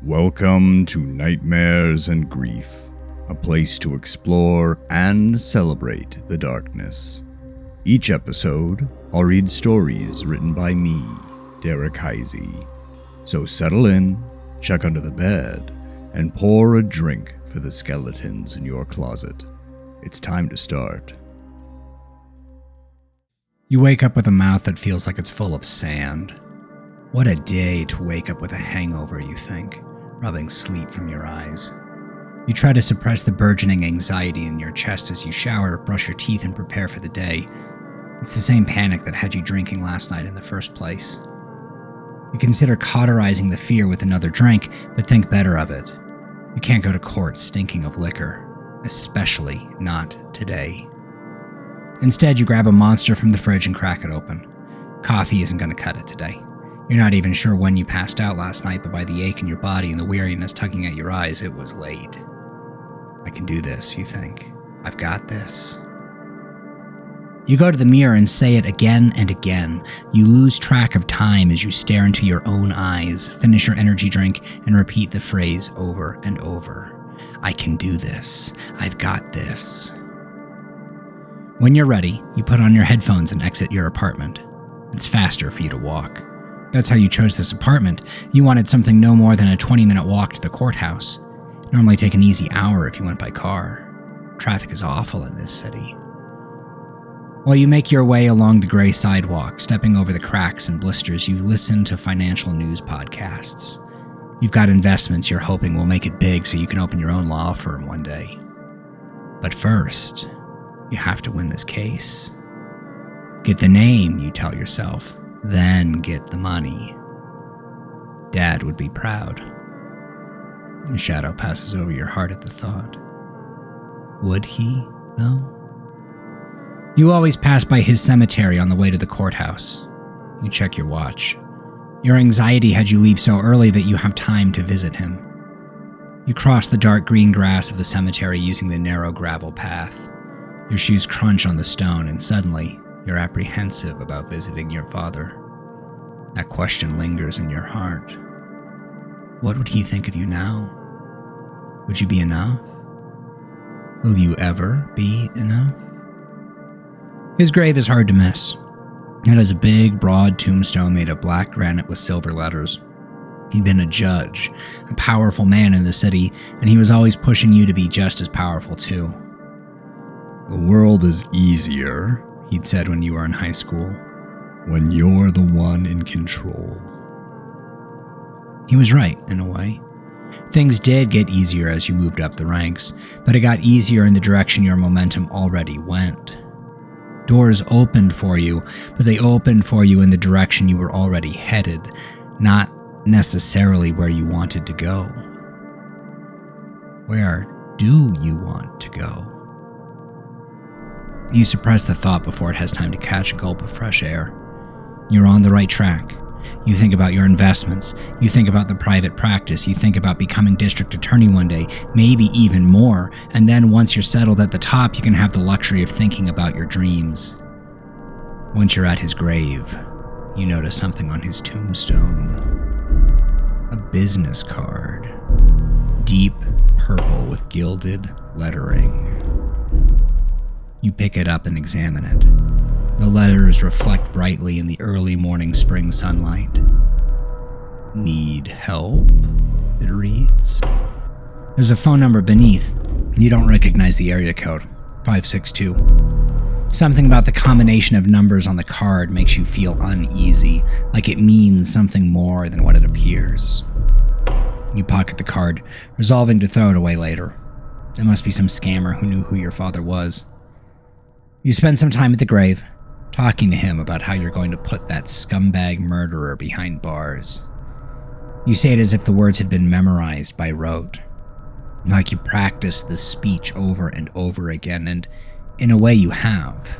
Welcome to Nightmares and Grief, a place to explore and celebrate the darkness. Each episode, I'll read stories written by me, Derek Heisey. So settle in, check under the bed, and pour a drink for the skeletons in your closet. It's time to start. You wake up with a mouth that feels like it's full of sand. What a day to wake up with a hangover, you think, rubbing sleep from your eyes. You try to suppress the burgeoning anxiety in your chest as you shower, brush your teeth, and prepare for the day. It's the same panic that had you drinking last night in the first place. You consider cauterizing the fear with another drink, but think better of it. You can't go to court stinking of liquor, especially not today. Instead, you grab a Monster from the fridge and crack it open. Coffee isn't going to cut it today. You're not even sure when you passed out last night, but by the ache in your body and the weariness tugging at your eyes, it was late. I can do this, you think. I've got this. You go to the mirror and say it again and again. You lose track of time as you stare into your own eyes, finish your energy drink, and repeat the phrase over and over. I can do this. I've got this. When you're ready, you put on your headphones and exit your apartment. It's faster for you to walk. That's how you chose this apartment. You wanted something no more than a 20-minute walk to the courthouse. It'd normally take an easy hour if you went by car. Traffic is awful in this city. While you make your way along the gray sidewalk, stepping over the cracks and blisters, you listen to financial news podcasts. You've got investments you're hoping will make it big so you can open your own law firm one day. But first, you have to win this case. Get the name, you tell yourself, then get the money. Dad would be proud. A shadow passes over your heart at the thought. Would he, though? You always pass by his cemetery on the way to the courthouse. You check your watch. Your anxiety had you leave so early that you have time to visit him. You cross the dark green grass of the cemetery using the narrow gravel path. Your shoes crunch on the stone, and suddenly, you're apprehensive about visiting your father. That question lingers in your heart. What would he think of you now? Would you be enough? Will you ever be enough? His grave is hard to miss. It has a big, broad tombstone made of black granite with silver letters. He'd been a judge, a powerful man in the city, and he was always pushing you to be just as powerful too. The world is easier, he'd said when you were in high school, when you're the one in control. He was right, in a way. Things did get easier as you moved up the ranks, but it got easier in the direction your momentum already went. Doors opened for you, but they opened for you in the direction you were already headed, not necessarily where you wanted to go. Where do you want to go? You suppress the thought before it has time to catch a gulp of fresh air. You're on the right track. You think about your investments. You think about the private practice. You think about becoming district attorney one day, maybe even more. And then once you're settled at the top, you can have the luxury of thinking about your dreams. Once you're at his grave, you notice something on his tombstone. A business card. Deep purple with gilded lettering. You pick it up and examine it. The letters reflect brightly in the early morning spring sunlight. Need help? It reads. There's a phone number beneath. You don't recognize the area code, 562. Something about the combination of numbers on the card makes you feel uneasy, like it means something more than what it appears. You pocket the card, resolving to throw it away later. It must be some scammer who knew who your father was. You spend some time at the grave, talking to him about how you're going to put that scumbag murderer behind bars. You say it as if the words had been memorized by rote, like you practiced the speech over and over again, and in a way you have.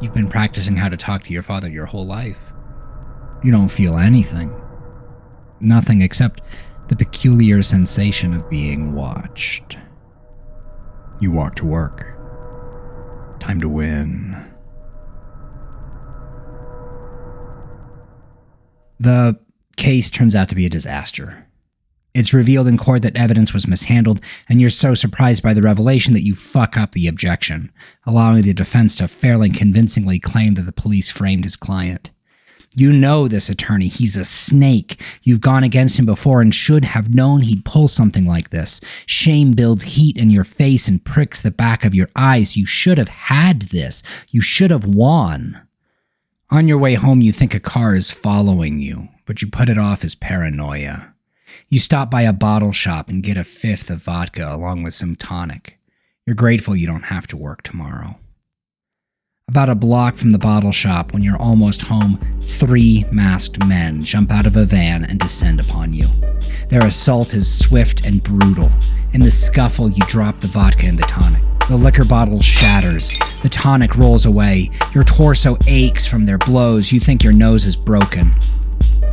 You've been practicing how to talk to your father your whole life. You don't feel anything. Nothing except the peculiar sensation of being watched. You walk to work. Time to win. The case turns out to be a disaster. It's revealed in court that evidence was mishandled, and you're so surprised by the revelation that you fuck up the objection, allowing the defense to fairly convincingly claim that the police framed his client. You know this attorney. He's a snake. You've gone against him before and should have known he'd pull something like this. Shame builds heat in your face and pricks the back of your eyes. You should have had this. You should have won. On your way home, you think a car is following you, but you put it off as paranoia. You stop by a bottle shop and get a fifth of vodka along with some tonic. You're grateful you don't have to work tomorrow. About a block from the bottle shop, when you're almost home, 3 masked men jump out of a van and descend upon you. Their assault is swift and brutal. In the scuffle, you drop the vodka and the tonic. The liquor bottle shatters. The tonic rolls away. Your torso aches from their blows. You think your nose is broken.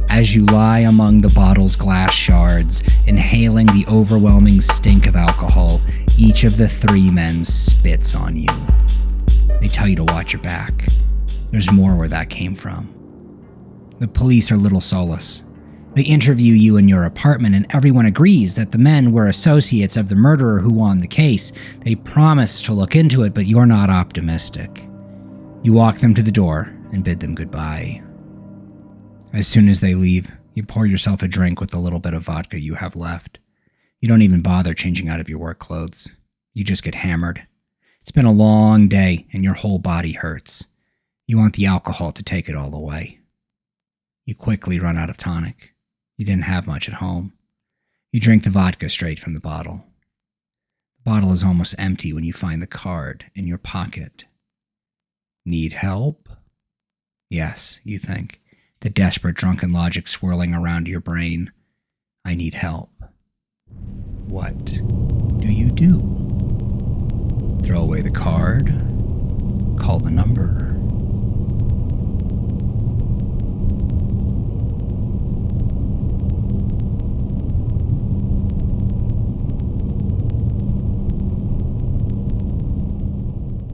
As you lie among the bottle's glass shards, inhaling the overwhelming stink of alcohol, each of the 3 men spits on you. They tell you to watch your back. There's more where that came from. The police are little solace. They interview you in your apartment, and everyone agrees that the men were associates of the murderer who won the case. They promise to look into it, but you're not optimistic. You walk them to the door and bid them goodbye. As soon as they leave, you pour yourself a drink with the little bit of vodka you have left. You don't even bother changing out of your work clothes. You just get hammered. It's been a long day, and your whole body hurts. You want the alcohol to take it all away. You quickly run out of tonic. You didn't have much at home. You drink the vodka straight from the bottle. The bottle is almost empty when you find the card in your pocket. Need help? Yes, you think, the desperate drunken logic swirling around your brain. I need help. What do you do? Throw away the card? Call the number?